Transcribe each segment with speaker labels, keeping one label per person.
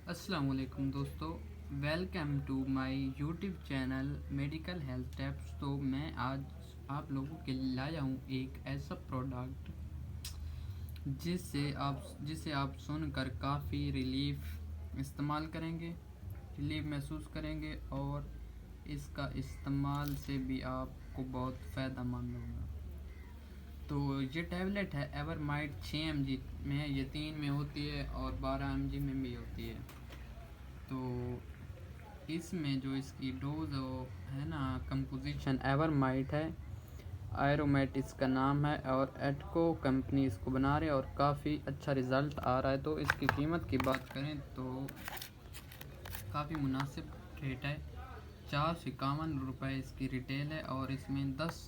Speaker 1: अस्सलाम वालेकुम दोस्तों, welcome to my YouTube channel medical health tips. तो मैं आज आप लोगों के लिए लाया हूँ एक ऐसा प्रोडक्ट जिसे आप सुनकर काफ़ी रिलीफ इस्तेमाल करेंगे, रिलीफ महसूस करेंगे और इसका इस्तेमाल से भी आपको बहुत फ़ायदेमंद होगा। तो ये टैबलेट है एवरमाइट 6 mg में है, ये 3 में होती है और 12 mg में भी होती है। तो इसमें जो इसकी डोज है ना, कंपोजिशन एवरमाइट है, आयरोमेट इसका नाम है और एटको कंपनी इसको बना रही है और काफ़ी अच्छा रिज़ल्ट आ रहा है। तो इसकी कीमत की बात करें तो काफ़ी मुनासिब रेट है, 451 रुपये इसकी रिटेल है और इसमें 10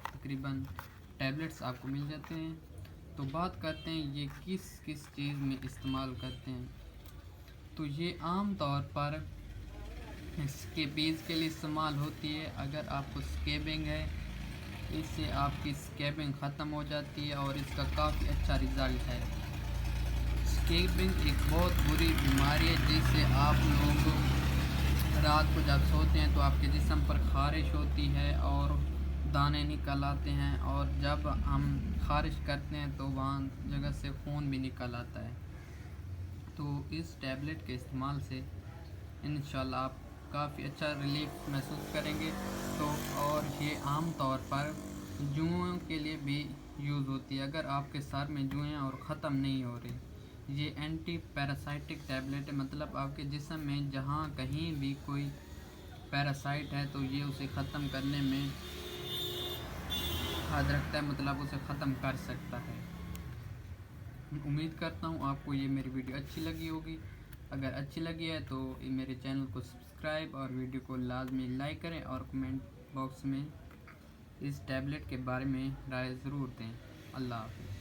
Speaker 1: तकरीबन टैबलेट्स आपको मिल जाते हैं। तो बात करते हैं ये किस किस चीज़ में इस्तेमाल करते हैं। तो ये आम तौर पर स्केबीज़ के लिए इस्तेमाल होती है। अगर आपको स्केबिंग है, इससे आपकी स्केबिंग ख़त्म हो जाती है और इसका काफ़ी अच्छा रिज़ल्ट है। स्केबिंग एक बहुत बुरी बीमारी है जिससे आप लोग रात को जब सोते हैं तो आपके जिस्म पर ख़ारिश होती है और दाने निकल आते हैं, और जब हम ख़ारिश करते हैं तो वहाँ जगह से खून भी निकल आता है। तो इस टैबलेट के इस्तेमाल से इंशाल्लाह आप काफ़ी अच्छा रिलीफ महसूस करेंगे। तो और ये आम तौर पर जुओं के लिए भी यूज़ होती है। अगर आपके सर में जुएँ और ख़त्म नहीं हो रही, ये एंटी पैरासाइटिक टैबलेट है, मतलब आपके जिस्म में जहाँ कहीं भी कोई पैरासाइट है तो ये उसे ख़त्म करने में हाथ रखता है, मतलब उसे ख़त्म कर सकता है। उम्मीद करता हूँ आपको ये मेरी वीडियो अच्छी लगी होगी। अगर अच्छी लगी है तो मेरे चैनल को सब्सक्राइब और वीडियो को लाजमी लाइक करें और कमेंट बॉक्स में इस टैबलेट के बारे में राय ज़रूर दें। अल्लाह हाफ़िज़।